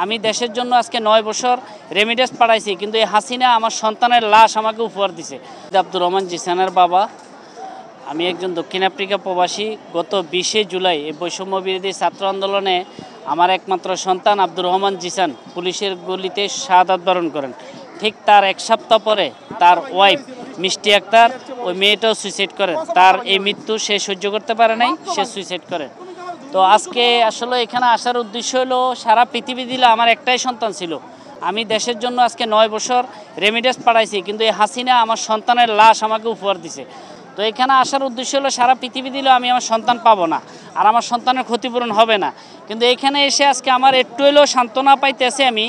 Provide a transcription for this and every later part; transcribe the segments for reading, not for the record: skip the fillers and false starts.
আমি দেশের জন্য আজকে 9 বছর রেমিডেন্স পাঠাইছি, কিন্তু এই হাসিনা আমার সন্তানের লাশ আমাকে উপহার দিছে। আব্দুর রহমান জিসানের বাবা। আমি একজন দক্ষিণ আফ্রিকা প্রবাসী। গত 20শে জুলাই এই বৈষম্য বিরোধী ছাত্র আন্দোলনে আমার একমাত্র সন্তান আব্দুর রহমান জিসান পুলিশের গুলিতে শাহাদাত বরণ করেন। ঠিক তার 1 সপ্তাহ পরে তার ওয়াইফ মিষ্টি আক্তার, ওই মেয়েটাও সুইসাইড করে। তার এই মৃত্যু সে সহ্য করতে পারে নাই, সে সুইসাইড করে। তো আজকে আসলে এখানে আসার উদ্দেশ্য হলো, সারা পৃথিবী দিলে আমার একটাই সন্তান ছিল। আমি দেশের জন্য আজকে 9 বছর রেমিডেন্স পাঠাইছি, কিন্তু এই হাসিনা আমার সন্তানের লাশ আমাকে উপহার দিছে। তো এখানে আসার উদ্দেশ্য হলো, সারা পৃথিবী দিলেও আমি আমার সন্তান পাবো না, আর আমার সন্তানের ক্ষতিপূরণ হবে না। কিন্তু এখানে এসে আজকে আমার একটু হলেও সান্ত্বনা পাইতেছে। আমি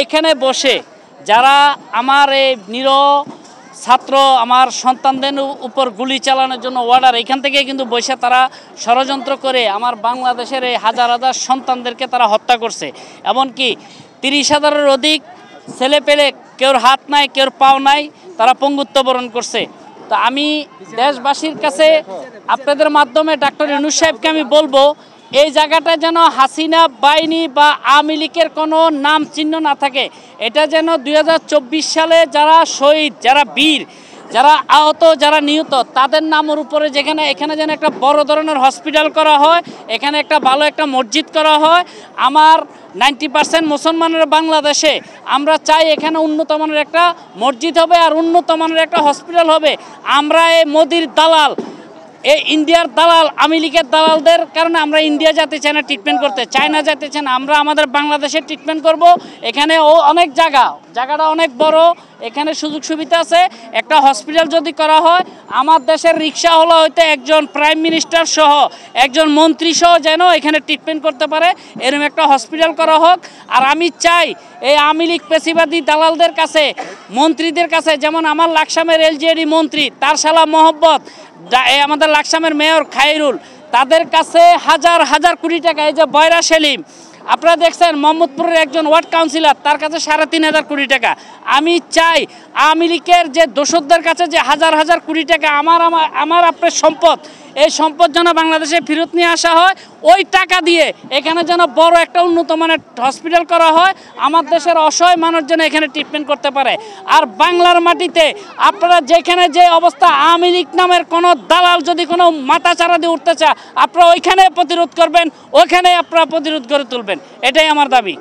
এখানে বসে যারা আমার এই নিরহ ছাত্র আমার সন্তানদের উপর গুলি চালানোর জন্য অর্ডার, এখান থেকে কিন্তু বসে তারা ষড়যন্ত্র করে আমার বাংলাদেশের এই হাজার হাজার সন্তানদেরকে তারা হত্যা করছে। এমনকি 30,000-এর অধিক ছেলে পেলে, কেউর হাত নাই, কেউর পাও নাই, তারা পঙ্গুত্ব বরণ করছে। তো আমি দেশবাসীর কাছে আপনাদের মাধ্যমে ডক্টর ইউনূস সাহেবকে আমি বলবো, এই জায়গাটা যেন হাসিনা বাহিনী বা আওয়ামী লীগের কোনো নাম চিহ্ন না থাকে। এটা যেন 2024 সালে যারা শহীদ, যারা বীর, যারা আহত, যারা নিহত, তাদের নামের উপরে যেখানে এখানে যেন একটা বড় ধরনের হসপিটাল করা হয়, এখানে একটা ভালো একটা মসজিদ করা হয়। আমার 90% মুসলমানের বাংলাদেশে আমরা চাই এখানে উন্নত মানের একটা মসজিদ হবে আর উন্নত মানের একটা হসপিটাল হবে। আমরা এই মোদির দালাল, এই ইন্ডিয়ার দালাল, আওয়ামী লীগের দালালদের কারণে আমরা ইন্ডিয়া যেতে চাই না ট্রিটমেন্ট করতে, চায়না যেতে চাই না, আমরা আমাদের বাংলাদেশে ট্রিটমেন্ট করব। এখানে অনেক জায়গাটা অনেক বড়, এখানে সুযোগ সুবিধা আছে। একটা হসপিটাল যদি করা হয়, আমার দেশের রিক্সা হলো হয়তো একজন প্রাইম মিনিস্টার সহ, একজন মন্ত্রী সহ যেন এখানে ট্রিটমেন্ট করতে পারে, এরকম একটা হসপিটাল করা হোক। আর আমি চাই এই আওয়ামী লীগ পেশিবাদী দালালদের কাছে, মন্ত্রীদের কাছে, যেমন আমার লাকসামের এলজেডি মন্ত্রী তার শালা মোহাম্মদ, আমাদের লাকসামের মেয়র খায়রুল, তাদের কাছে হাজার হাজার কোটি টাকা, এই যে বয়রা সেলিম, আপনারা দেখছেন মোহাম্মদপুরের একজন ওয়ার্ড কাউন্সিলর, তার কাছে 3,500 কোটি টাকা। আমি চাই আওয়ামী লীগের যে দোষকদের কাছে যে হাজার হাজার কোটি টাকা, আমার আপনার সম্পদ, এই সম্পদ যেন বাংলাদেশে ফেরত নিয়ে আসা হয়। ওই টাকা দিয়ে এখানে যেন বড় একটা উন্নত মানের হসপিটাল করা হয়, আমার দেশের অসহায় মানুষ যেন এখানে ট্রিটমেন্ট করতে পারে। আর বাংলার মাটিতে আপনারা যেখানে যে অবস্থা, আওয়ামী লীগ নামের কোনো দালাল যদি কোনো মাথা চারা দিয়ে উঠতে চায়, আপনারা ওইখানে প্রতিরোধ করবেন, ওইখানে আপনারা প্রতিরোধ করে তুলবেন, এটাই আমার দাবি।